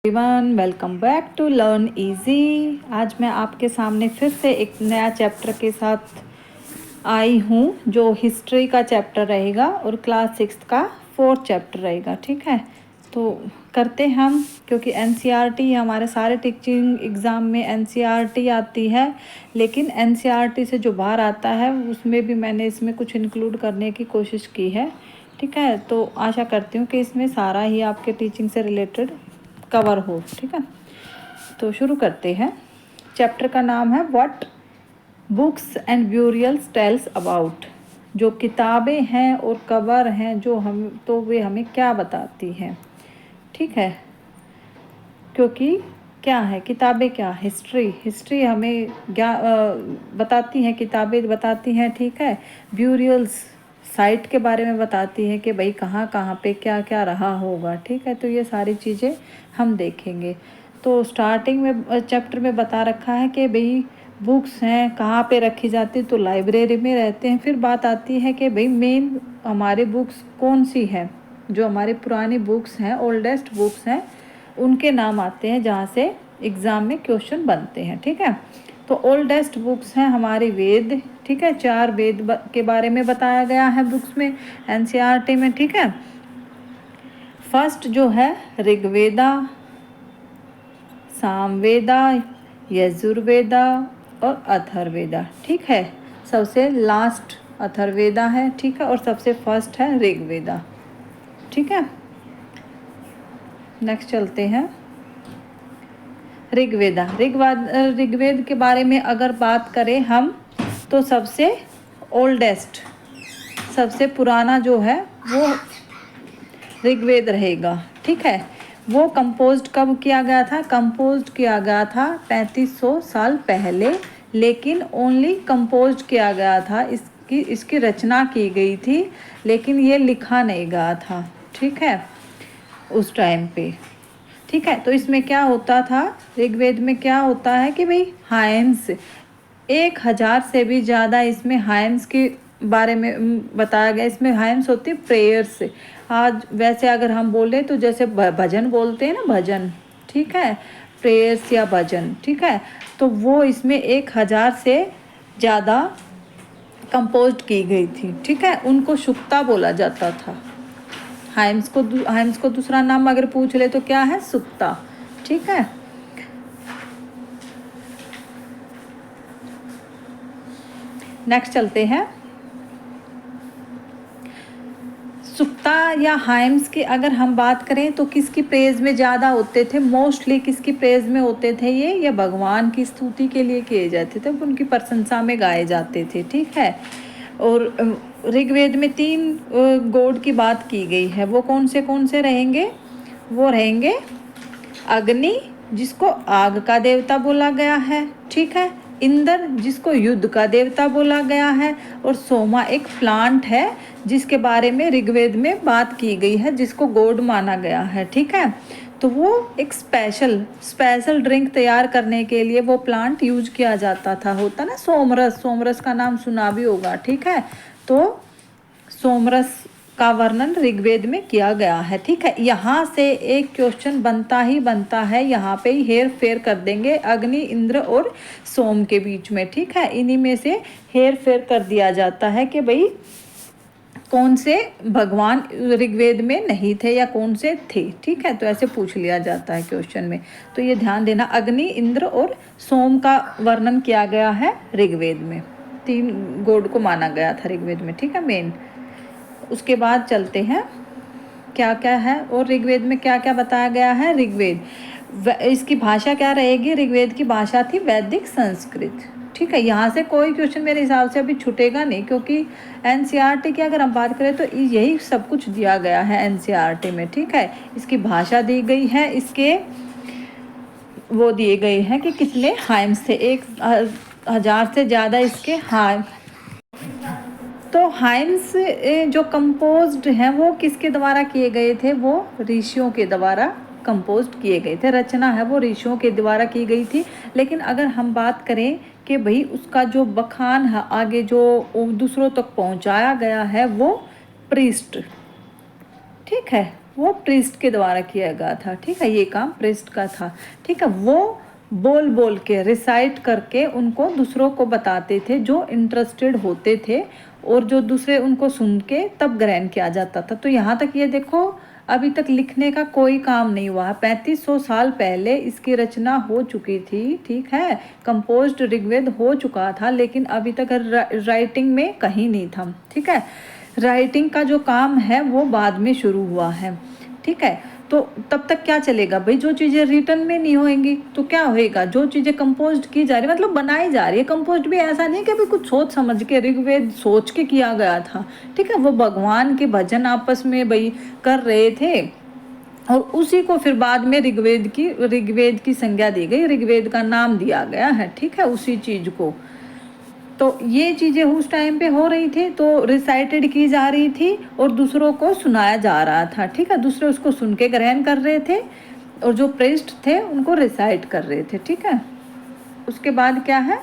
Everyone, welcome back to Learn Easy. आज मैं आपके सामने फिर से एक नया चैप्टर के साथ आई हूँ जो हिस्ट्री का चैप्टर रहेगा और क्लास 6 का 4th चैप्टर रहेगा। ठीक है, तो करते हम, क्योंकि एनसीईआरटी हमारे सारे टीचिंग एग्ज़ाम में एनसीईआरटी आती है, लेकिन एनसीईआरटी से जो बाहर आता है उसमें भी मैंने इसमें कुछ इंक्लूड करने की कोशिश की है। ठीक है, तो आशा करती हूँ कि इसमें सारा ही आपके टीचिंग से रिलेटेड कवर हो। ठीक है, तो शुरू करते हैं। चैप्टर का नाम है what books and burials tells about. जो किताबें हैं और कवर हैं जो वे हमें क्या बताती हैं। ठीक है, क्योंकि क्या है किताबें, क्या हिस्ट्री हमें बताती हैं, किताबें बताती हैं। ठीक है, ब्यूरियल्स साइट के बारे में बताती हैं कि भाई कहाँ कहाँ पे क्या क्या रहा होगा। ठीक है, तो ये सारी चीज़ें हम देखेंगे। तो स्टार्टिंग में चैप्टर में बता रखा है कि भाई बुक्स हैं कहाँ पे रखी जाती, तो लाइब्रेरी में रहते हैं। फिर बात आती है कि भाई मेन हमारी बुक्स कौन सी है, जो हमारी पुरानी बुक्स हैं, ओल्डेस्ट बुक्स हैं, उनके नाम आते हैं जहाँ से एग्ज़ाम में क्वेश्चन बनते हैं। ठीक है, तो ओल्डेस्ट बुक्स हैं हमारी वेद। ठीक है, 4 वेद के बारे में बताया गया है बुक्स में, एनसीईआरटी में। ठीक है, फर्स्ट जो है ऋग्वेदा, सामवेदा, यजुर्वेदा और अथर्ववेदा। ठीक है, सबसे लास्ट अथर्ववेदा है। ठीक है, और सबसे फर्स्ट है ऋग्वेदा। ठीक है, नेक्स्ट चलते हैं ऋग्वेदा। ऋग्वेद के बारे में अगर बात करें हम, तो सबसे ओल्डेस्ट, सबसे पुराना जो है वो ऋग्वेद रहेगा। ठीक है, वो कंपोज्ड कब किया गया था? कंपोज्ड किया गया था 3500 साल पहले, लेकिन ओनली कंपोज्ड किया गया था, इसकी रचना की गई थी, लेकिन ये लिखा नहीं गया था। ठीक है, उस टाइम पे। ठीक है, तो इसमें क्या होता था, ऋग्वेद में क्या होता है कि भाई हाइम्स 1000 से भी ज़्यादा इसमें हाइम्स के बारे में बताया गया। इसमें हाइम्स होती है प्रेयर्स। आज वैसे अगर हम बोले तो जैसे भजन बोलते हैं ना, भजन। ठीक है, प्रेयर्स या भजन। ठीक है, तो वो इसमें 1000 से ज़्यादा कंपोज्ड की गई थी। ठीक है, उनको सुक्ता बोला जाता था। हाइम्स को दूसरा नाम अगर पूछ ले तो क्या है? सुक्ता। ठीक है, नेक्स्ट चलते हैं। सुक्ता या हाइम्स की अगर हम बात करें तो किसकी प्रेज में ज़्यादा होते थे? मोस्टली किसकी प्रेज में होते थे ये भगवान की स्तुति के लिए किए जाते थे, उनकी प्रशंसा में गाए जाते थे। ठीक है, और ऋग्वेद में 3 गॉड की बात की गई है। वो कौन से रहेंगे? वो रहेंगे अग्नि, जिसको आग का देवता बोला गया है। ठीक है, इंद्र, जिसको युद्ध का देवता बोला गया है, और सोमा एक प्लांट है जिसके बारे में ऋग्वेद में बात की गई है, जिसको गॉड माना गया है। ठीक है, तो वो एक स्पेशल ड्रिंक तैयार करने के लिए वो प्लांट यूज किया जाता था। होता ना सोमरस का नाम सुना भी होगा। ठीक है, तो सोमरस का वर्णन ऋग्वेद में किया गया है। ठीक है, यहाँ से एक क्वेश्चन बनता है, यहाँ पे ही हेर फेर कर देंगे अग्नि, इंद्र और सोम के बीच में। ठीक है, इन्हीं में से हेर फेर कर दिया जाता है कि भाई कौन से भगवान ऋग्वेद में नहीं थे या कौन से थे। ठीक है, तो ऐसे पूछ लिया जाता है क्वेश्चन में, तो ये ध्यान देना। अग्नि, इंद्र और सोम का वर्णन किया गया है ऋग्वेद में। 3 गॉड को माना गया था ऋग्वेद में। ठीक है, मेन। उसके बाद चलते हैं क्या क्या है और ऋग्वेद में क्या क्या बताया गया है। ऋग्वेद, इसकी भाषा क्या रहेगी? ऋग्वेद की भाषा थी वैदिक संस्कृत। ठीक है, यहाँ से कोई क्वेश्चन मेरे हिसाब से अभी छूटेगा नहीं, क्योंकि एनसीईआरटी की अगर हम बात करें तो यही सब कुछ दिया गया है एनसीईआरटी में। ठीक है, इसकी भाषा दी गई है, इसके वो दिए गए हैं कि कितने हाइम्स थे, 1000 से ज़्यादा इसके हाइम। तो हाइम्स जो कंपोज्ड हैं वो किसके द्वारा किए गए थे? वो ऋषियों के द्वारा कंपोज्ड किए गए थे। रचना है वो ऋषियों के द्वारा की गई थी। लेकिन अगर हम बात करें कि भाई उसका जो बखान है, आगे जो दूसरों तक पहुंचाया गया है, वो प्रीस्ट। ठीक है, वो प्रीस्ट के द्वारा किया गया था, ठीक है, ये काम प्रीस्ट का था, ठीक है। वो बोल बोल के रिसाइट करके उनको दूसरों को बताते थे जो इंटरेस्टेड होते थे, और जो दूसरे उनको सुन के तब ग्रहण किया जाता था। तो यहाँ तक ये देखो, अभी तक लिखने का कोई काम नहीं हुआ है। 3500 साल पहले इसकी रचना हो चुकी थी, ठीक है, कंपोज्ड ऋग्वेद हो चुका था, लेकिन अभी तक राइटिंग में कहीं नहीं था, ठीक है। राइटिंग का जो काम है वो बाद में शुरू हुआ है, ठीक है। तो तब तक क्या चलेगा भाई, जो चीज़ें रिटर्न में नहीं होएंगी तो क्या होएगा, जो चीज़ें कंपोज्ड की जा रही मतलब बनाई जा रही है। कंपोज्ड भी ऐसा नहीं कि अभी कुछ सोच समझ के, ऋग्वेद सोच के किया गया था, ठीक है। वो भगवान के भजन आपस में भाई कर रहे थे, और उसी को फिर बाद में ऋग्वेद की संज्ञा दी गई, ऋग्वेद का नाम दिया गया है, ठीक है, उसी चीज़ को। तो ये चीज़ें उस टाइम पे हो रही थी, तो रिसाइटेड की जा रही थी और दूसरों को सुनाया जा रहा था, ठीक है। दूसरे उसको सुन के ग्रहण कर रहे थे, और जो प्रीस्ट थे उनको रिसाइट कर रहे थे, ठीक है। उसके बाद क्या है,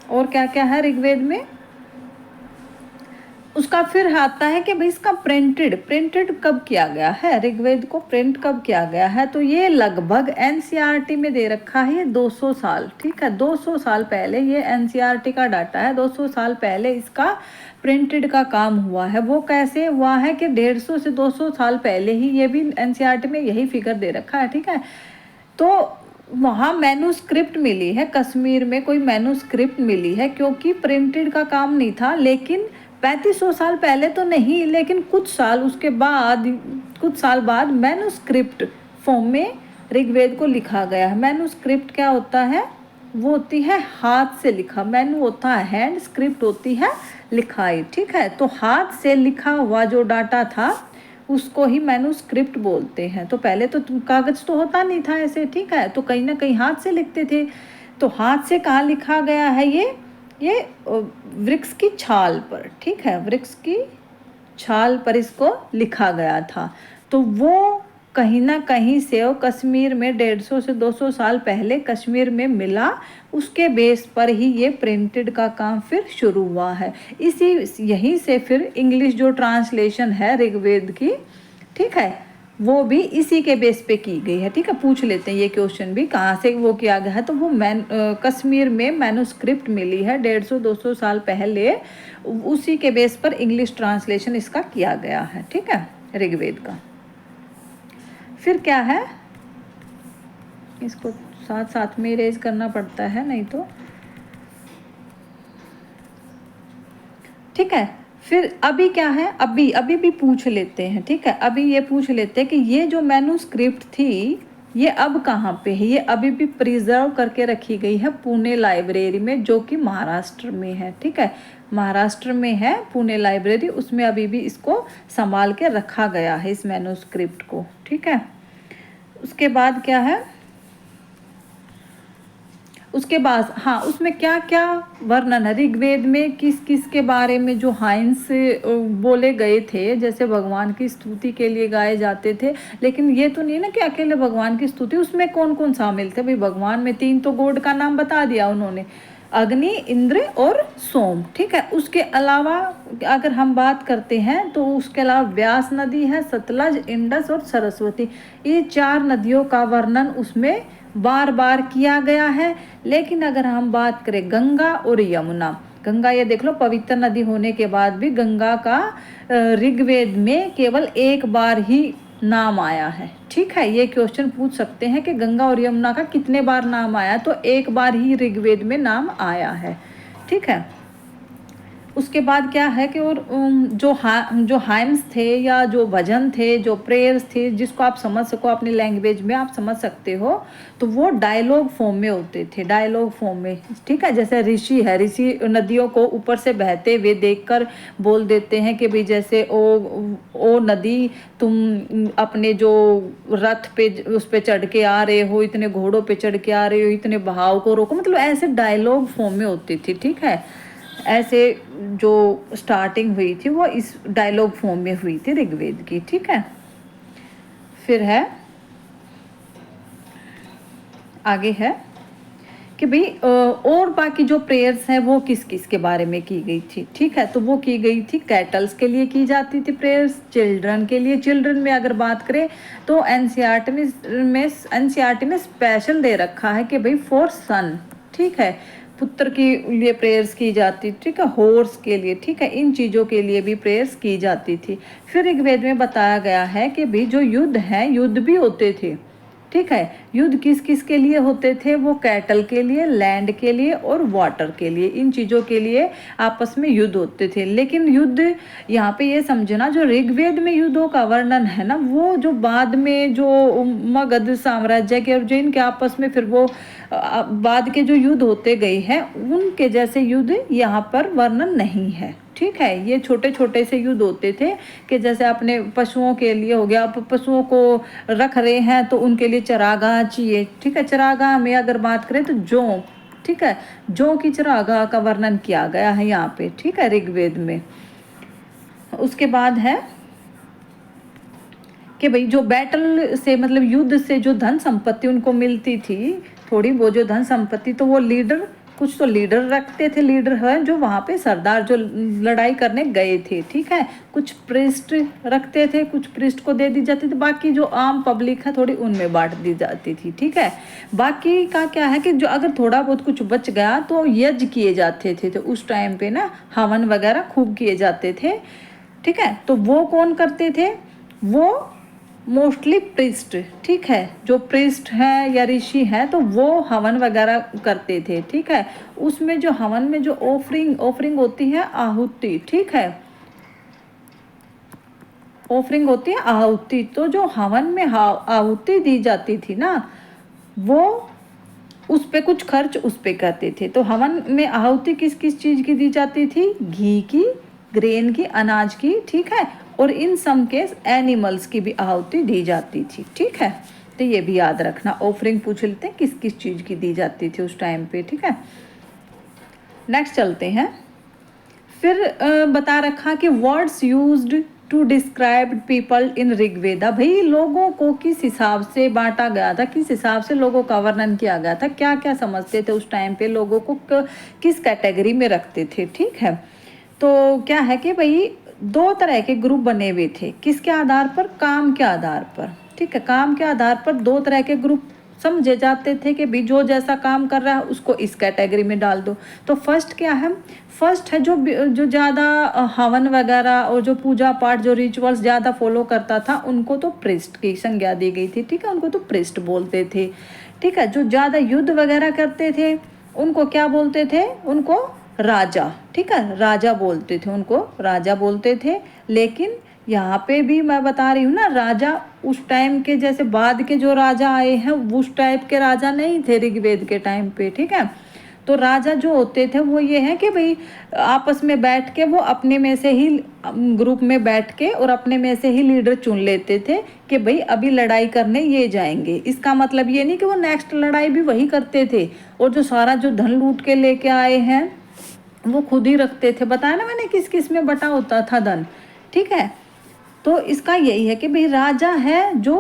और क्या क्या है ऋग्वेद में, उसका फिर आता है कि भाई इसका प्रिंटेड कब किया गया है, ऋग्वेद को प्रिंट कब किया गया है। तो ये लगभग एनसीईआरटी में दे रखा है, ये 200 साल, ठीक है, 200 साल पहले, ये एनसीईआरटी का डाटा है, 200 साल पहले इसका प्रिंटेड का काम हुआ है। वो कैसे हुआ है कि 150 से 200 साल पहले ही, ये भी एनसीईआरटी में यही फिगर दे रखा है, ठीक है। तो वहाँ मैन्यूस्क्रिप्ट मिली है, कश्मीर में कोई मैन्यूस्क्रिप्ट मिली है, क्योंकि प्रिंटेड का काम नहीं था। लेकिन 3500 साल पहले तो नहीं, लेकिन कुछ साल बाद मैन्यूस्क्रिप्ट फॉर्म में ऋग्वेद को लिखा गया है। मैन्यूस्क्रिप्ट क्या होता है, वो होती है हाथ से लिखा, मैन्यू होता है हैंड, स्क्रिप्ट होती है लिखाई, ठीक है। तो हाथ से लिखा हुआ जो डाटा था उसको ही मैन्यूस्क्रिप्ट बोलते हैं। तो पहले तो कागज तो होता नहीं था ऐसे, ठीक है, तो कहीं ना कहीं हाथ से लिखते थे। तो हाथ से कहाँ लिखा गया है, ये वृक्ष की छाल पर, ठीक है, वृक्ष की छाल पर इसको लिखा गया था। तो वो कहीं ना कहीं से वो कश्मीर में 150 से 200 साल पहले कश्मीर में मिला, उसके बेस पर ही ये प्रिंटेड का काम फिर शुरू हुआ है। यहीं से फिर इंग्लिश जो ट्रांसलेशन है ऋग्वेद की, ठीक है, वो भी इसी के बेस पे की गई है, ठीक है। पूछ लेते हैं ये क्वेश्चन भी, कहाँ से वो किया गया है, तो वो कश्मीर में मैन्यूस्क्रिप्ट मिली है 150-200 साल पहले, उसी के बेस पर इंग्लिश ट्रांसलेशन इसका किया गया है, ठीक है, ऋग्वेद का। फिर क्या है, इसको साथ साथ में इरेज करना पड़ता है नहीं तो, ठीक है। फिर अभी क्या है, अभी भी पूछ लेते हैं, ठीक है, अभी ये पूछ लेते हैं कि ये जो मैन्यूस्क्रिप्ट थी ये अब कहाँ पे है। ये अभी भी प्रिजर्व करके रखी गई है पुणे लाइब्रेरी में, जो कि महाराष्ट्र में है, ठीक है, महाराष्ट्र में है पुणे लाइब्रेरी, उसमें अभी भी इसको संभाल के रखा गया है इस मैन्यूस्क्रिप्ट को, ठीक है। उसके बाद क्या है, उसके बाद हाँ, उसमें क्या क्या वर्णन है ऋग्वेद में, किस किस के बारे में जो हाइम्स बोले गए थे, जैसे भगवान की स्तुति के लिए गाए जाते थे। लेकिन ये तो नहीं ना कि अकेले भगवान की स्तुति, उसमें कौन कौन शामिल थे भाई, भगवान में 3 तो गॉड का नाम बता दिया उन्होंने, अग्नि, इंद्र और सोम, ठीक है। उसके अलावा अगर हम बात करते हैं तो उसके अलावा व्यास नदी है, सतलज, इंडस और सरस्वती, ये 4 नदियों का वर्णन उसमें बार बार किया गया है। लेकिन अगर हम बात करें गंगा और यमुना, गंगा ये देख लो पवित्र नदी होने के बाद भी गंगा का ऋग्वेद में केवल एक बार ही नाम आया है, ठीक है। ये क्वेश्चन पूछ सकते हैं कि गंगा और यमुना का कितने बार नाम आया, तो एक बार ही ऋग्वेद में नाम आया है, ठीक है। उसके बाद क्या है कि और जो हाइम्स थे या जो भजन थे, जो प्रेयर्स थे, जिसको आप समझ सको अपनी लैंग्वेज में आप समझ सकते हो, तो वो डायलॉग फॉर्म में होते थे, डायलॉग फॉर्म में, ठीक है। जैसे ऋषि है, ऋषि नदियों को ऊपर से बहते हुए देखकर बोल देते हैं कि भाई जैसे ओ नदी, तुम अपने जो रथ पे उस पे चढ़ के आ रहे हो, इतने घोड़ों पे चढ़ के आ रहे हो, इतने बहाव को रोको, मतलब ऐसे डायलॉग फॉर्म में होती थी, ठीक है। ऐसे जो स्टार्टिंग हुई थी वो इस डायलॉग फॉर्म में हुई थी ऋग्वेद की, ठीक है। फिर है आगे है कि भाई और बाकी जो प्रेयर्स हैं वो किस किस के बारे में की गई थी। ठीक है, तो वो की गई थी कैटल्स के लिए की जाती थी प्रेयर्स, चिल्ड्रन के लिए। चिल्ड्रन में अगर बात करें तो एनसीईआरटी में स्पेशल दे रखा है कि भाई फॉर सन, ठीक है, पुत्र के लिए प्रेयर्स की जाती, ठीक है, हॉर्स के लिए, ठीक है, इन चीज़ों के लिए भी प्रेयर्स की जाती थी। फिर ऋग्वेद में बताया गया है कि भाई जो युद्ध हैं, युद्ध भी होते थे, ठीक है। युद्ध किस किस के लिए होते थे? वो कैटल के लिए, लैंड के लिए और वाटर के लिए, इन चीज़ों के लिए आपस में युद्ध होते थे। लेकिन युद्ध यहाँ पे ये समझना, जो ऋग्वेद में युद्धों का वर्णन है ना, वो जो बाद में जो मगध साम्राज्य के और जो इनके आपस में फिर वो बाद के जो युद्ध होते गए हैं, उनके जैसे युद्ध यहाँ पर वर्णन नहीं है। ठीक है, ये छोटे छोटे से युद्ध होते थे कि जैसे अपने पशुओं के लिए हो गया, पशुओं को रख रहे हैं तो उनके लिए चरागाह चाहिए। ठीक है, चरागाह में अगर बात करें तो जौ, ठीक है, जौ की चरागाह का वर्णन किया गया है यहाँ पे, ठीक है, ऋग्वेद में। उसके बाद है कि भाई जो बैटल से मतलब युद्ध से जो धन संपत्ति उनको मिलती थी, थोड़ी वो जो धन संपत्ति, तो वो लीडर, कुछ तो लीडर रखते थे, लीडर है जो वहाँ पे सरदार जो लड़ाई करने गए थे, ठीक है। कुछ प्रिस्ट रखते थे, कुछ प्रिस्ट को दे दी जाती थी, बाकी जो आम पब्लिक है थोड़ी उनमें बांट दी जाती थी, ठीक है। बाकी का क्या है कि जो अगर थोड़ा बहुत कुछ बच गया तो यज्ञ किए जाते थे, तो उस टाइम पे ना हवन वगैरह खूब किए जाते थे, ठीक है। तो वो कौन करते थे? वो मोस्टली प्रिस्ट, ठीक है, जो प्रिस्ट है या ऋषि है तो वो हवन वगैरह करते थे, ठीक है। उसमें जो हवन में जो ऑफरिंग होती है आहुति, ठीक है, ऑफरिंग होती है आहुति, तो जो हवन में आहुति दी जाती थी ना, वो उस पे कुछ खर्च उस पे करते थे। तो हवन में आहुति किस किस चीज़ की दी जाती थी? घी की, ग्रेन की, अनाज की, ठीक है, और इन सम केस एनिमल्स की भी आहुति दी जाती थी, ठीक है। तो ये भी याद रखना, ऑफरिंग पूछ लेते हैं किस किस चीज़ की दी जाती थी उस टाइम पे, ठीक है। नेक्स्ट चलते हैं। फिर बता रखा कि words used to describe people in Rigveda, भाई लोगों को किस हिसाब से बांटा गया था, किस हिसाब से लोगों का वर्णन किया गया था, क्या क्या समझते थे उस टाइम पे, लोगों को किस कैटेगरी में रखते थे, ठीक है। तो क्या है कि भाई दो तरह के ग्रुप बने हुए थे, किसके आधार पर? काम के आधार पर, ठीक है। काम के आधार पर दो तरह के ग्रुप समझे जाते थे कि भी जो जैसा काम कर रहा है उसको इस कैटेगरी में डाल दो। तो फर्स्ट क्या है? फर्स्ट है जो ज़्यादा हवन वगैरह और जो पूजा पाठ, जो रिचुअल्स ज़्यादा फॉलो करता था, उनको तो प्रिस्ट की संज्ञा दी गई थी, ठीक है, उनको तो प्रिस्ट बोलते थे, ठीक है। जो ज़्यादा युद्ध वगैरह करते थे उनको क्या बोलते थे? उनको राजा, ठीक है, राजा बोलते थे, उनको राजा बोलते थे। लेकिन यहाँ पे भी मैं बता रही हूँ ना, राजा उस टाइम के जैसे बाद के जो राजा आए हैं उस टाइप के राजा नहीं थे ऋग्वेद के टाइम पे, ठीक है। तो राजा जो होते थे वो ये है कि भाई आपस में बैठ के वो अपने में से ही ग्रुप में बैठ के और अपने में से ही लीडर चुन लेते थे कि भाई अभी लड़ाई करने ये जाएंगे। इसका मतलब ये नहीं कि वो नेक्स्ट लड़ाई भी वही करते थे, और जो सारा जो धन लूट के लेके आए हैं वो खुद ही रखते थे। बताया ना मैंने किस किस में बटा होता था धन, ठीक है। तो इसका यही है कि भाई राजा है जो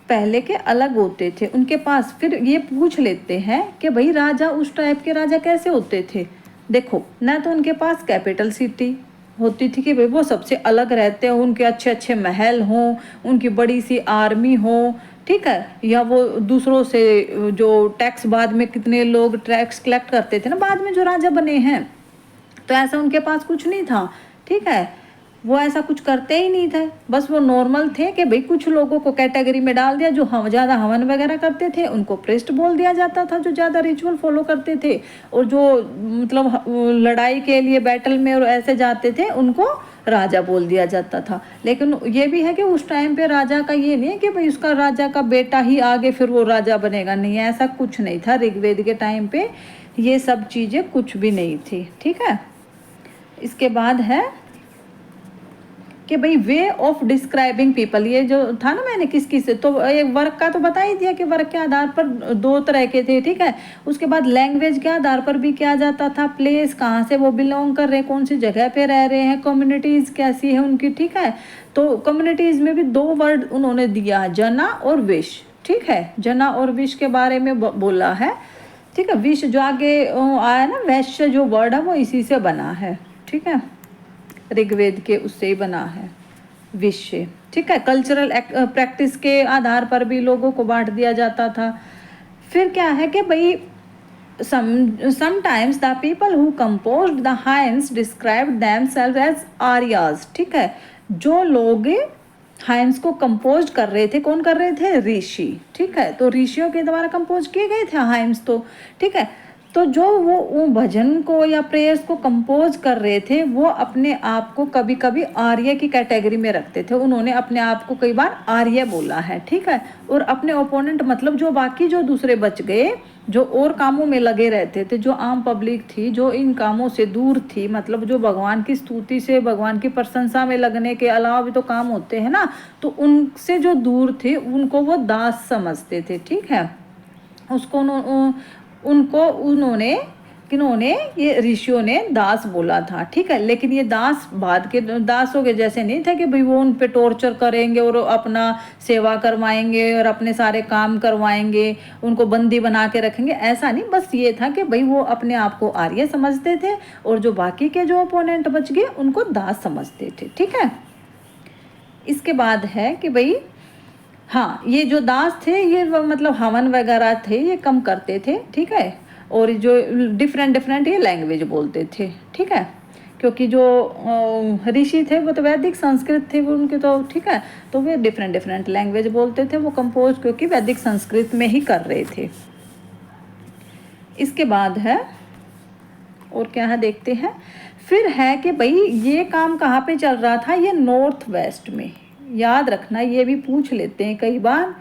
पहले के अलग होते थे उनके पास। फिर ये पूछ लेते हैं कि भाई राजा उस टाइप के राजा कैसे होते थे? देखो, ना तो उनके पास कैपिटल सिटी होती थी कि भाई वो सबसे अलग रहते हो, उनके अच्छे अच्छे महल हों, उनकी बड़ी सी आर्मी हो, ठीक है, या वो दूसरों से जो टैक्स, बाद में कितने लोग टैक्स कलेक्ट करते थे ना बाद में जो राजा बने हैं, तो ऐसा उनके पास कुछ नहीं था, ठीक है। वो ऐसा कुछ करते ही नहीं थे, बस वो नॉर्मल थे कि भाई कुछ लोगों को कैटेगरी में डाल दिया, जो ज़्यादा हवन वगैरह करते थे उनको प्रेस्ट बोल दिया जाता था, जो ज़्यादा रिचुअल फॉलो करते थे, और जो मतलब लड़ाई के लिए बैटल में और ऐसे जाते थे उनको राजा बोल दिया जाता था। लेकिन ये भी है कि उस टाइम पे राजा का ये नहीं है कि भाई उसका राजा का बेटा ही आगे फिर वो राजा बनेगा, नहीं, ऐसा कुछ नहीं था ऋग्वेद के टाइम पे, ये सब चीज़ें कुछ भी नहीं थी, ठीक है। इसके बाद है कि भाई वे ऑफ डिस्क्राइबिंग पीपल, ये जो था ना मैंने किस किस, तो एक वर्क का तो बता ही दिया कि वर्क के आधार पर दो तरह के थे, ठीक है। उसके बाद लैंग्वेज के आधार पर भी किया जाता था, प्लेस कहाँ से वो बिलोंग कर रहे हैं, कौन सी जगह पे रह रहे हैं, कम्युनिटीज़ कैसी है उनकी, ठीक है। तो कम्युनिटीज़ में भी दो वर्ड उन्होंने दिया, जना और विश, ठीक है, जना और विश के बारे में बोला है। ठीक है। विश्व जो आगे आया ना, वैश्य जो वर्ड है वो इसी से बना है, ठीक है, ऋग्वेद के उससे ही बना है विश्व, ठीक है। कल्चरल प्रैक्टिस के आधार पर भी लोगों को बांट दिया जाता था। फिर क्या है कि भाई sometimes the people who composed the hymns described themselves as Arya's, ठीक है। जो लोग हाइम्स को कंपोज कर रहे थे, कौन कर रहे थे? ऋषि, ठीक है। तो ऋषियों के द्वारा कंपोज किए गए थे हाइम्स, तो ठीक है। तो जो वो भजन को या प्रेयर्स को कंपोज कर रहे थे वो अपने आप को कभी कभी आर्य की कैटेगरी में रखते थे। उन्होंने अपने आप को कई बार आर्य बोला है, ठीक है। और अपने ओपोनेंट मतलब जो बाकी जो दूसरे बच गए, जो और कामों में लगे रहते थे, जो आम पब्लिक थी, जो इन कामों से दूर थी, मतलब जो भगवान की स्तुति से, भगवान की प्रशंसा में लगने के अलावा भी तो काम होते हैं ना, तो उनसे जो दूर थे उनको वो दास समझते थे, ठीक है। उसको उनको उन्होंने किन्होंने, ये ऋषियों ने दास बोला था, ठीक है। लेकिन ये दास बाद के दासों के जैसे नहीं थे कि भाई वो उन पे टॉर्चर करेंगे और अपना सेवा करवाएंगे और अपने सारे काम करवाएंगे, उनको बंदी बना के रखेंगे, ऐसा नहीं। बस ये था कि भाई वो अपने आप को आर्य समझते थे और जो बाकी के जो ओपोनेंट बच गए उनको दास समझते थे, ठीक है। इसके बाद है कि भाई हाँ, ये जो दास थे ये मतलब हवन वगैरह थे ये कम करते थे, ठीक है। और जो डिफरेंट डिफरेंट ये लैंग्वेज बोलते थे, ठीक है। क्योंकि जो ऋषि थे वो तो वैदिक संस्कृत थे वो उनके, तो ठीक है। तो वे डिफरेंट डिफरेंट लैंग्वेज बोलते थे, वो कंपोज क्योंकि वैदिक संस्कृत में ही कर रहे थे। इसके बाद है और क्या है देखते हैं। फिर है कि भाई ये काम कहाँ पे चल रहा था? ये नॉर्थ वेस्ट में। याद रखना, ये भी पूछ लेते हैं कई बार।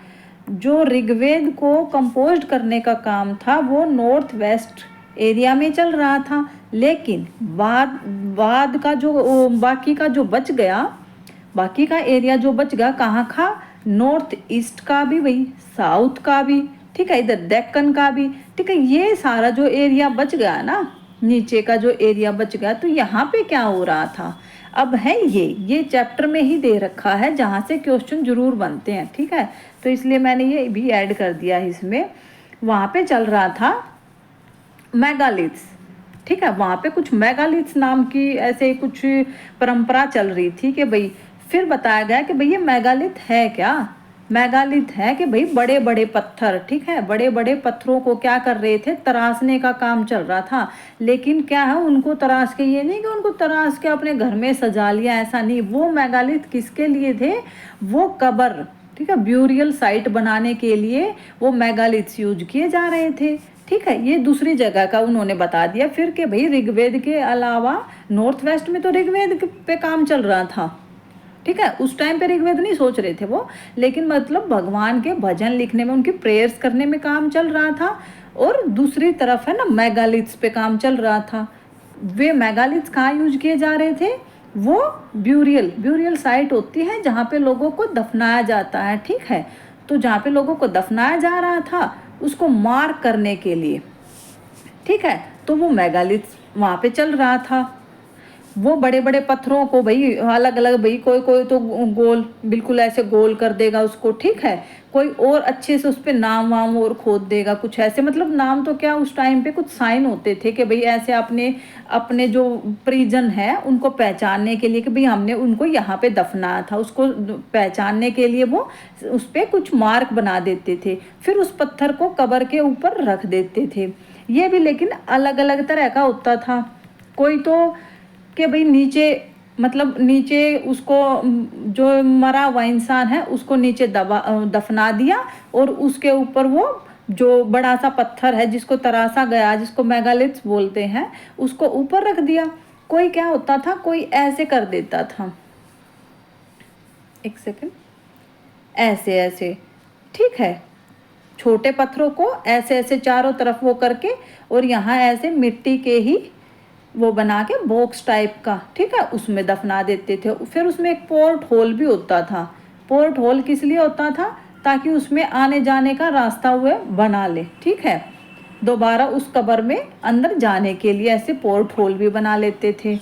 जो ऋग्वेद को कंपोज करने का काम था वो नॉर्थ वेस्ट एरिया में चल रहा था, लेकिन बाद का जो बाकी का जो बच गया, बाकी का एरिया जो बच गया कहाँ का? नॉर्थ ईस्ट का भी, वही साउथ का भी, ठीक है, इधर डेक्कन का भी, ठीक है। ये सारा जो एरिया बच गया ना, नीचे का जो एरिया बच गया, तो यहाँ पे क्या हो रहा था? अब है ये चैप्टर में ही दे रखा है जहाँ से क्वेश्चन जरूर बनते हैं, ठीक है। तो इसलिए मैंने ये भी ऐड कर दिया है इसमें। वहाँ पे चल रहा था मेगालिथ्स, ठीक है। वहाँ पे कुछ मेगालिथ्स नाम की ऐसे कुछ परंपरा चल रही थी कि भाई, फिर बताया गया कि भाई ये मेगालिथ है क्या? मेगालिथ है कि भाई बड़े बड़े पत्थर, ठीक है, बड़े बड़े पत्थरों को क्या कर रहे थे? तराशने का काम चल रहा था। लेकिन क्या है, उनको तराश के, ये नहीं कि उनको तराश के अपने घर में सजा लिया, ऐसा नहीं। वो मेगालिथ किसके लिए थे? वो कब्र, ठीक है, ब्यूरियल साइट बनाने के लिए वो मेगालिथ्स यूज किए जा रहे थे, ठीक है। ये दूसरी जगह का उन्होंने बता दिया फिर कि भाई ऋग्वेद के अलावा नॉर्थ वेस्ट में तो ऋग्वेद पे काम चल रहा था, ठीक है। उस टाइम पे ऋग्वेद नहीं सोच रहे थे वो, लेकिन मतलब भगवान के भजन लिखने में, उनकी प्रेयर्स करने में काम चल रहा था। और दूसरी तरफ है ना मेगालिथ्स पे काम चल रहा था। वे मेगालिथ्स कहाँ यूज किए जा रहे थे? वो ब्यूरियल साइट होती है जहाँ पे लोगों को दफनाया जाता है, ठीक है। तो जहाँ पे लोगों को दफनाया जा रहा था उसको मार्क करने के लिए, ठीक है, तो वो मेगालिथ्स वहाँ पे चल रहा था। वो बड़े बड़े पत्थरों को भाई अलग अलग, भाई कोई कोई तो गोल, बिल्कुल ऐसे गोल कर देगा उसको, ठीक है। कोई और अच्छे से उस पर नाम वाम और खोद देगा, कुछ ऐसे, मतलब नाम तो क्या, उस टाइम पे कुछ साइन होते थे कि भाई ऐसे अपने अपने जो परिजन है उनको पहचानने के लिए कि भाई हमने उनको यहाँ पे दफनाया था, उसको पहचानने के लिए वो उस पर कुछ मार्क बना देते थे, फिर उस पत्थर को कब्र के ऊपर रख देते थे। ये भी लेकिन अलग अलग तरह का होता था। कोई तो कि भाई नीचे, मतलब नीचे उसको, जो मरा हुआ इंसान है उसको नीचे दफना दिया और उसके ऊपर वो जो बड़ा सा पत्थर है जिसको तराशा गया, जिसको मेगालिथ्स बोलते हैं, उसको ऊपर रख दिया। कोई क्या होता था, कोई ऐसे कर देता था, एक सेकंड, ऐसे ऐसे, ठीक है, छोटे पत्थरों को ऐसे ऐसे चारों तरफ वो करके, और यहाँ ऐसे मिट्टी के ही वो बना के बॉक्स टाइप का, ठीक है, उसमें दफना देते थे। फिर उसमें एक पोर्ट होल भी होता था। पोर्ट होल किस लिए होता था? ताकि उसमें आने जाने का रास्ता हुए बना ले, ठीक है, दोबारा उस कब्र में अंदर जाने के लिए ऐसे पोर्ट होल भी बना लेते थे,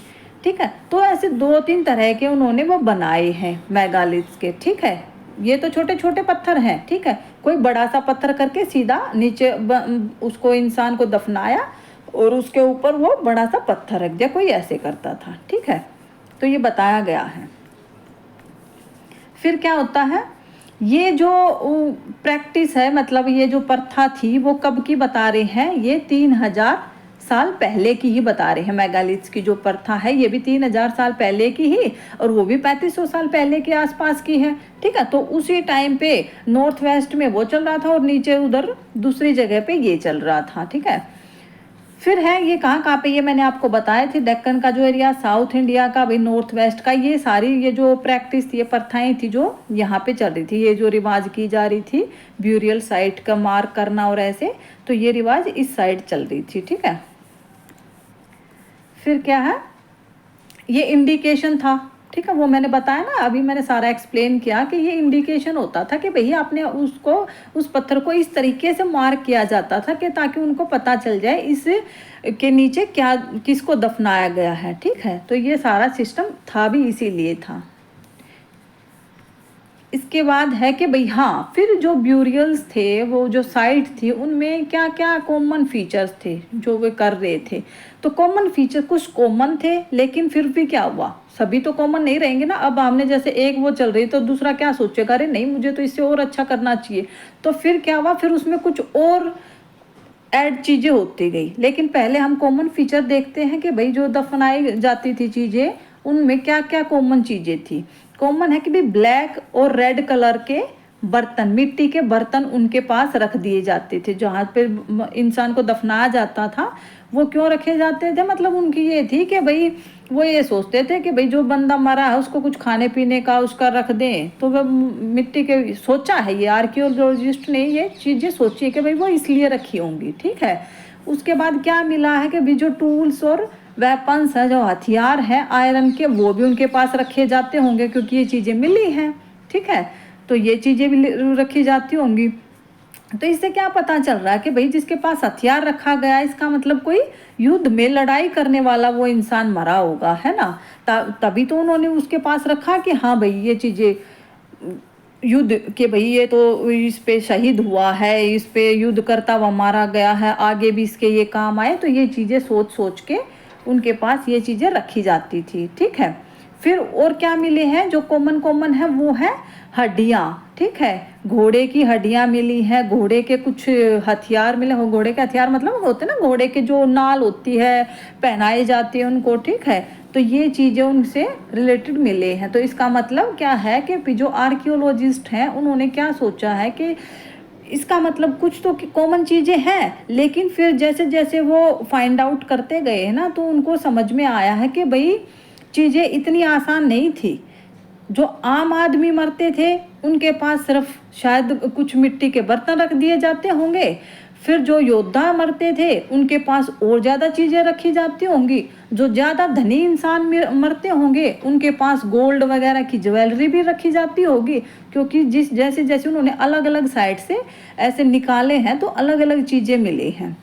ठीक है। तो ऐसे 2-3 तरह के उन्होंने वो बनाए हैं मेगालिथ्स के, ठीक है। ये तो छोटे छोटे पत्थर हैं, ठीक है। कोई कोई बड़ा सा पत्थर करके सीधा नीचे उसको इंसान को दफनाया और उसके ऊपर वो बड़ा सा पत्थर रख दिया, कोई ऐसे करता था। ठीक है, तो ये बताया गया है। फिर क्या होता है, ये जो प्रैक्टिस है, मतलब ये जो प्रथा थी वो कब की बता रहे हैं, ये 3000 साल पहले की ही बता रहे हैं। मेगालिथ्स की जो प्रथा है ये भी 3000 साल पहले की ही, और वो भी 3500 साल पहले के आसपास की है। ठीक है, तो उसी टाइम पे नॉर्थ वेस्ट में वो चल रहा था और नीचे उधर दूसरी जगह पे ये चल रहा था। ठीक है, फिर है ये कहाँ पे, ये मैंने आपको बताए थे, डेक्कन का जो एरिया, साउथ इंडिया का, भाई नॉर्थ वेस्ट का, ये सारी ये जो प्रैक्टिस थी, ये प्रथाएं थी जो यहाँ पे चल रही थी, ये जो रिवाज की जा रही थी ब्यूरियल साइट का मार्क करना और ऐसे, तो ये रिवाज इस साइड चल रही थी। ठीक है, फिर क्या है, ये इंडिकेशन था। ठीक है, वो मैंने बताया ना, अभी मैंने सारा एक्सप्लेन किया कि ये इंडिकेशन होता था कि भैया आपने उसको, उस पत्थर को इस तरीके से मार्क किया जाता था कि ताकि उनको पता चल जाए इस के नीचे क्या, किसको दफनाया गया है। ठीक है, तो ये सारा सिस्टम था भी इसीलिए था। इसके बाद है कि भाई हाँ, फिर जो ब्यूरियल्स थे, वो जो साइट थी, उनमें क्या क्या कॉमन फीचर्स थे जो वे कर रहे थे। तो कॉमन फीचर कुछ कॉमन थे, लेकिन फिर भी क्या हुआ, सभी तो कॉमन नहीं रहेंगे ना। अब हमने जैसे एक वो चल रही तो दूसरा क्या सोचेगा, अरे नहीं मुझे तो इससे और अच्छा करना चाहिए। तो फिर क्या हुआ, फिर उसमें कुछ और ऐड चीज़ें होती गई। लेकिन पहले हम कॉमन फीचर देखते हैं कि भाई जो दफनाई जाती थी चीज़ें, उनमें क्या क्या कॉमन चीज़ें थी। कॉमन है कि भाई ब्लैक और रेड कलर के बर्तन, मिट्टी के बर्तन उनके पास रख दिए जाते थे। जहाँ पे इंसान को दफनाया जाता था वो क्यों रखे जाते थे, मतलब उनकी ये थी कि भाई वो ये सोचते थे कि भाई जो बंदा मरा है उसको कुछ खाने पीने का उसका रख दें। तो वह मिट्टी के, सोचा है ये आर्कियोलॉजिस्ट ने ये चीज़ें सोची है कि भाई वो इसलिए रखी होंगी। ठीक है, उसके बाद क्या मिला है कि भाई जो टूल्स और वेपन्स है, जो हथियार हैं आयरन के, वो भी उनके पास रखे जाते होंगे क्योंकि ये चीज़ें मिली हैं। ठीक है, तो ये चीज़ें भी रखी जाती होंगी। तो इससे क्या पता चल रहा है कि भाई जिसके पास हथियार रखा गया, इसका मतलब कोई युद्ध में लड़ाई करने वाला वो इंसान मरा होगा, है ना। तभी तो उन्होंने उसके पास रखा कि हाँ भाई ये चीज़ें युद्ध के, भाई ये तो इस पे शहीद हुआ है, इस पे युद्ध करता हुआ मारा गया है, आगे भी इसके ये काम आए। तो ये चीज़ें सोच सोच के उनके पास ये चीज़ें रखी जाती थी। ठीक है, फिर और क्या मिले हैं जो कॉमन है, वो है हड्डियाँ। ठीक है, घोड़े की हड्डियाँ मिली हैं, घोड़े के कुछ हथियार मिले हो। घोड़े के हथियार मतलब होते हैं ना, घोड़े के जो नाल होती है पहनाई जाती है उनको। ठीक है, तो ये चीज़ें उनसे रिलेटेड मिले हैं। तो इसका मतलब क्या है कि जो आर्कियोलॉजिस्ट हैं उन्होंने क्या सोचा है कि इसका मतलब कुछ तो कॉमन चीज़ें हैं, लेकिन फिर जैसे जैसे वो फाइंड आउट करते गए हैं ना, तो उनको समझ में आया है कि भाई चीज़ें इतनी आसान नहीं थी। जो आम आदमी मरते थे उनके पास सिर्फ शायद कुछ मिट्टी के बर्तन रख दिए जाते होंगे। फिर जो योद्धा मरते थे उनके पास और ज़्यादा चीज़ें रखी जाती होंगी। जो ज़्यादा धनी इंसान मरते होंगे उनके पास गोल्ड वगैरह की ज्वेलरी भी रखी जाती होगी, क्योंकि जैसे जैसे उन्होंने अलग अलग साइड से ऐसे निकाले हैं तो अलग अलग चीज़ें मिली हैं।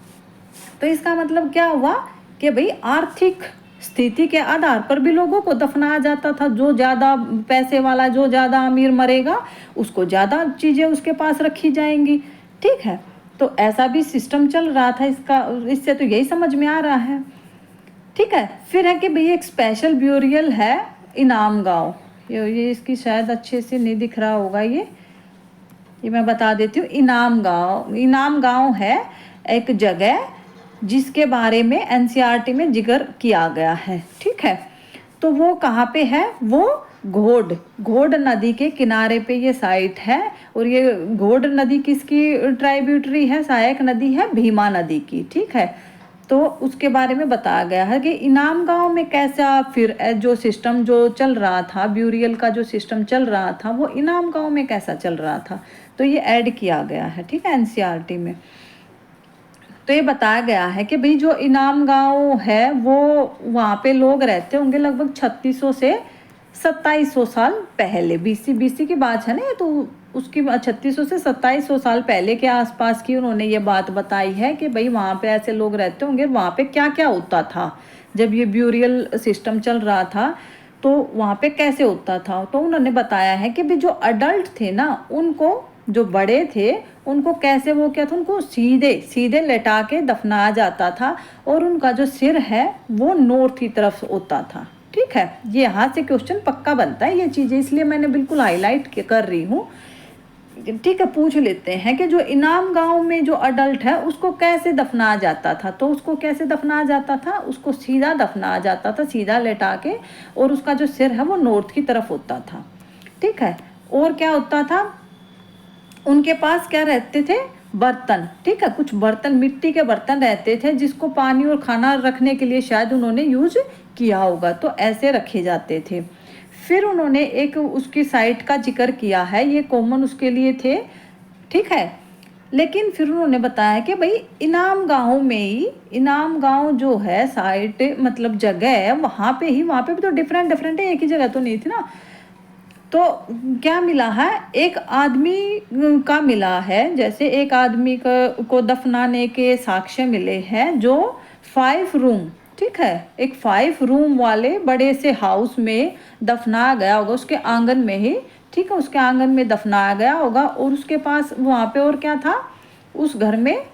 तो इसका मतलब क्या हुआ कि भाई आर्थिक स्थिति के आधार पर भी लोगों को दफनाया जाता था। जो ज़्यादा पैसे वाला, जो ज़्यादा अमीर मरेगा उसको ज़्यादा चीज़ें उसके पास रखी जाएंगी। ठीक है, तो ऐसा भी सिस्टम चल रहा था इसका, इससे तो यही समझ में आ रहा है। ठीक है, फिर है कि भैया एक स्पेशल ब्यूरियल है इनाम गांव। ये इसकी शायद अच्छे से नहीं दिख रहा होगा, ये मैं बता देती हूँ। इनाम गांव है एक जगह जिसके बारे में एनसीईआरटी में जिक्र किया गया है। ठीक है, तो वो कहाँ पे है, वो घोड़ नदी के किनारे पे ये साइट है। और ये घोड़ नदी किसकी ट्राइब्यूटरी है, सहायक नदी है भीमा नदी की। ठीक है, तो उसके बारे में बताया गया है कि इनाम गांव में कैसा फिर जो सिस्टम जो चल रहा था, ब्यूरियल का जो सिस्टम चल रहा था, वो इनाम गांव में कैसा चल रहा था। तो ये ऐड किया गया है। ठीक है, एनसीईआरटी में तो ये बताया गया है कि भाई जो इनाम गांव है वो वहाँ पे लोग रहते होंगे लगभग 3600 से 2700 साल पहले। बीसी की बात है ना, तो उसकी 3600 से 2700 साल पहले के आसपास की उन्होंने ये बात बताई है कि भाई वहाँ पे ऐसे लोग रहते होंगे। वहाँ पे क्या क्या होता था जब ये ब्यूरियल सिस्टम चल रहा था, तो वहाँ पे कैसे होता था। तो उन्होंने बताया है कि भाई जो अडल्ट थे ना, उनको, जो बड़े थे उनको कैसे वो क्या था, उनको सीधे सीधे लेटा के दफनाया जाता था और उनका जो सिर है वो नॉर्थ की तरफ होता था। ठीक है, ये यहाँ से क्वेश्चन पक्का बनता है ये चीज़ें, इसलिए मैंने बिल्कुल हाईलाइट कर रही हूँ। ठीक है, पूछ लेते हैं कि जो इनाम गांव में जो अडल्ट है उसको कैसे दफनाया जाता था। तो उसको कैसे दफनाया जाता था, उसको सीधा दफनाया जाता था, सीधा लेटा के, और उसका जो सिर है वो नॉर्थ की तरफ होता था। ठीक है, और क्या होता था, उनके पास क्या रहते थे, बर्तन। ठीक है, कुछ बर्तन, मिट्टी के बर्तन रहते थे जिसको पानी और खाना रखने के लिए शायद उन्होंने यूज किया होगा, तो ऐसे रखे जाते थे। फिर उन्होंने एक उसकी साइट का जिक्र किया है, ये कॉमन उसके लिए थे। ठीक है, लेकिन फिर उन्होंने बताया कि भाई इनाम गांव में ही, इनाम गांव जो है साइट मतलब जगह है, वहाँ पे भी तो डिफरेंट डिफरेंट है, एक ही जगह तो नहीं थी ना। तो क्या मिला है, एक आदमी का मिला है, जैसे एक आदमी को दफनाने के साक्ष्य मिले हैं जो 5 रूम, ठीक है, एक 5 रूम वाले बड़े से हाउस में दफनाया गया होगा, उसके आंगन में ही। ठीक है, उसके आंगन में दफनाया गया होगा, और उसके पास वहाँ पे और क्या था, उस घर में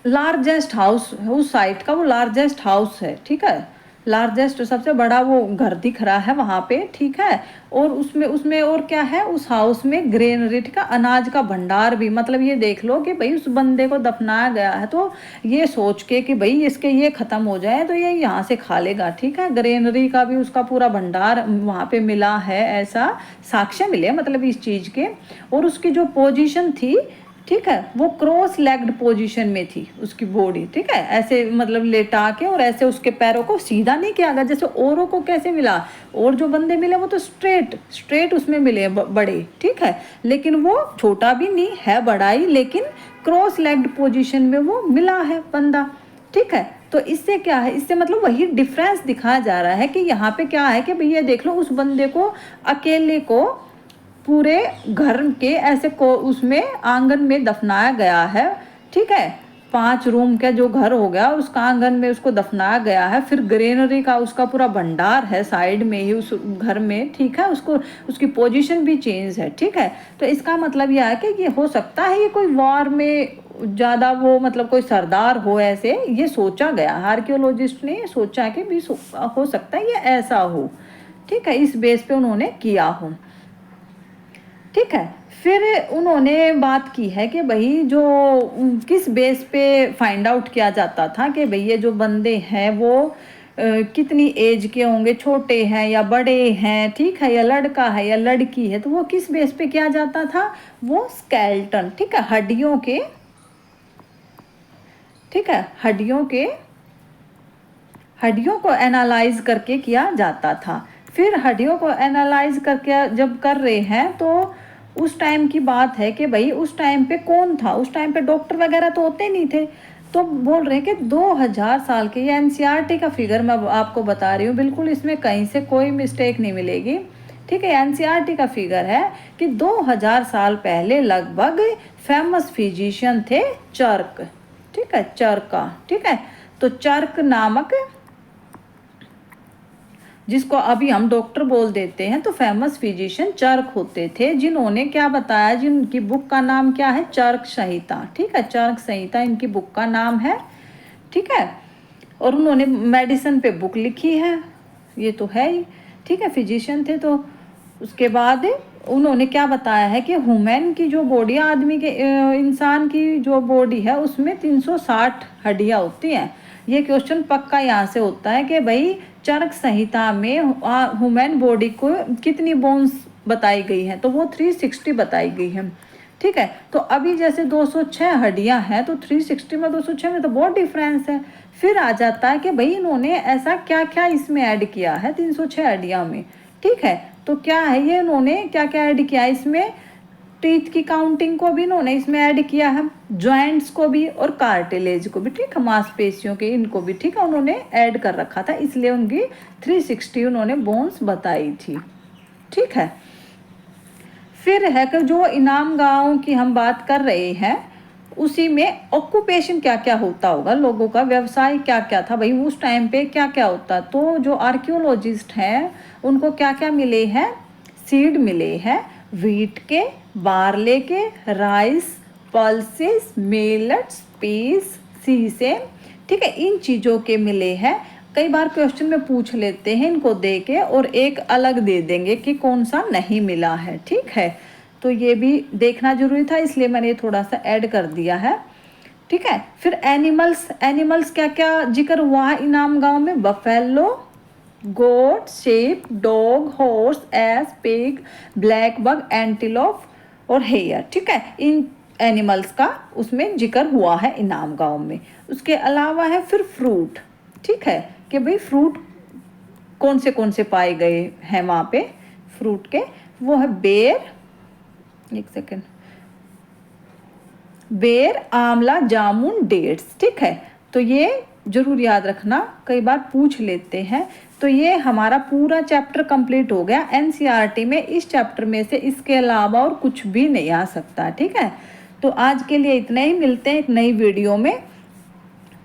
लार्जेस्ट हाउस, उस साइट का वो लार्जेस्ट हाउस है। ठीक है, लार्जेस्ट सबसे बड़ा वो घर दिख रहा है वहाँ पे। ठीक है, और उसमें उसमें और क्या है, उस हाउस में ग्रेनरी, ठीक है, अनाज का भंडार भी। मतलब ये देख लो कि भाई उस बंदे को दफनाया गया है तो ये सोच के कि भाई इसके ये ख़त्म हो जाए तो ये यहाँ से खा लेगा। ठीक है, ग्रेनरी का भी उसका पूरा भंडार वहाँ पे मिला है, ऐसा साक्ष्य मिले मतलब इस चीज़ के। और उसकी जो पोजीशन थी, ठीक है, वो क्रॉस लेग्ड पोजीशन में थी उसकी बॉडी। ठीक है, ऐसे मतलब लेटा के, और ऐसे उसके पैरों को सीधा नहीं किया गया जैसे औरों को कैसे मिला, और जो बंदे मिले वो तो स्ट्रेट स्ट्रेट उसमें मिले बड़े। ठीक है, लेकिन वो छोटा भी नहीं है, बड़ा ही, लेकिन क्रॉस लेग्ड पोजीशन में वो मिला है बंदा। ठीक है, तो इससे क्या है, इससे मतलब वही डिफरेंस दिखाया जा रहा है कि यहाँ पे क्या है कि भैया देख लो, उस बंदे को अकेले को पूरे घर के ऐसे को उसमें आंगन में दफनाया गया है। ठीक है, 5 रूम का जो घर हो गया उसका आंगन में उसको दफनाया गया है। फिर ग्रेनरी का उसका पूरा भंडार है साइड में ही उस घर में। ठीक है, उसको उसकी पोजीशन भी चेंज है। ठीक है, तो इसका मतलब यह है कि ये हो सकता है ये कोई वॉर में ज़्यादा वो मतलब कोई सरदार हो, ऐसे ये सोचा गया, आर्कियोलॉजिस्ट ने ये सोचा कि भी हो सकता है ये ऐसा हो। ठीक है, इस बेस पे उन्होंने किया हो। ठीक है, फिर उन्होंने बात की है कि भाई जो किस बेस पे फाइंड आउट किया जाता था कि भाई ये जो बंदे हैं वो कितनी एज के होंगे, छोटे हैं या बड़े हैं, ठीक है, या लड़का है या लड़की है, तो वो किस बेस पे किया जाता था, वो स्केलेटन, ठीक है, हड्डियों के, ठीक है, हड्डियों को एनालाइज करके किया जाता था। फिर हड्डियों को एनालाइज करके जब कर रहे हैं तो उस टाइम की बात है कि भाई उस टाइम पे कौन था, उस टाइम पे डॉक्टर वगैरह तो होते नहीं थे। तो बोल रहे हैं कि 2000 साल के, ये एनसीईआरटी का फिगर मैं आपको बता रही हूँ, बिल्कुल इसमें कहीं से कोई मिस्टेक नहीं मिलेगी। ठीक है, एनसीईआरटी का फिगर है कि 2000 साल पहले लगभग फेमस फिजिशियन थे चर्क। ठीक है, चर्का, ठीक है, तो चर्क नामक, जिसको अभी हम डॉक्टर बोल देते हैं, तो फेमस फिजिशियन चर्क होते थे, जिन्होंने क्या बताया, जिनकी बुक का नाम क्या है, चर्क संहिता। ठीक है, चर्क संहिता इनकी बुक का नाम है। ठीक है, और उन्होंने मेडिसिन पे बुक लिखी है, ये तो है ही। ठीक है, फिजिशियन थे। तो उसके बाद उन्होंने क्या बताया है कि ह्यूमन की जो बॉडी, आदमी के इंसान की जो बॉडी है उसमें 360 हड्डियाँ होती हैं। ये क्वेश्चन पक्का यहाँ से होता है कि भाई चर्क संहिता में ह्यूमन बॉडी को कितनी बोन्स बताई गई हैं, तो वो 360 बताई गई है। ठीक है, तो अभी जैसे 206 हड्डियाँ हैं, तो 360 में 206 में तो बहुत डिफरेंस है। फिर आ जाता है कि भाई इन्होंने ऐसा क्या क्या इसमें ऐड किया है 306 हड्डियाँ में। ठीक है, तो क्या है ये, इन्होंने क्या क्या ऐड किया है इसमें, टीथ की काउंटिंग को भी इन्होंने इसमें ऐड किया है, जॉइंट्स को भी और कार्टिलेज को भी, ठीक है, मांसपेशियों के इनको भी, ठीक है, उन्होंने ऐड कर रखा था, इसलिए उनकी 360 उन्होंने बोन्स बताई थी। ठीक है, फिर है कि जो इनाम गांव की हम बात कर रहे हैं उसी में ऑक्यूपेशन क्या क्या होता होगा, लोगों का व्यवसाय क्या क्या था भाई उस टाइम पे, क्या क्या होता। तो जो आर्कियोलॉजिस्ट हैं उनको क्या क्या मिले हैं, सीड मिले हैं, व्हीट के, बार्ले के, rice, pulses, millets, peas, sesame, ठीक है, इन चीज़ों के मिले हैं। कई बार क्वेश्चन में पूछ लेते हैं इनको दे के और एक अलग दे देंगे कि कौन सा नहीं मिला है, ठीक है। तो ये भी देखना जरूरी था, इसलिए मैंने थोड़ा सा ऐड कर दिया है, ठीक है। फिर एनिमल्स क्या क्या जिक्र हुआ है इनाम गांव में? बफेलो, गोट, sheep, dog, horse, S, pig, black bug, antelope और हेयर, ठीक है। इन एनिमल्स का उसमें जिक्र हुआ है इनाम गांव में। उसके अलावा है फिर फ्रूट, ठीक है, कि भाई फ्रूट कौन से पाए गए हैं वहाँ पे फ्रूट के, वो है बेर, एक सेकेंड, बेर, आंवला, जामुन, डेट्स, ठीक है। तो ये जरूर याद रखना, कई बार पूछ लेते हैं। तो ये हमारा पूरा चैप्टर कंप्लीट हो गया एनसीईआरटी में। इस चैप्टर में से इसके अलावा और कुछ भी नहीं आ सकता, ठीक है। तो आज के लिए इतना ही, मिलते हैं एक नई वीडियो में।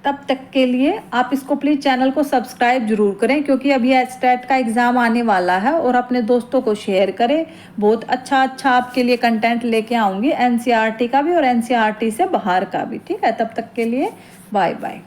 तब तक के लिए आप इसको प्लीज़ चैनल को सब्सक्राइब जरूर करें, क्योंकि अभी एचटेट का एग्ज़ाम आने वाला है। और अपने दोस्तों को शेयर करें, बहुत अच्छा आपके लिए कंटेंट लेके आऊँगी एनसीईआरटी का भी और एनसीईआरटी से बाहर का भी, ठीक है। तब तक के लिए बाय बाय।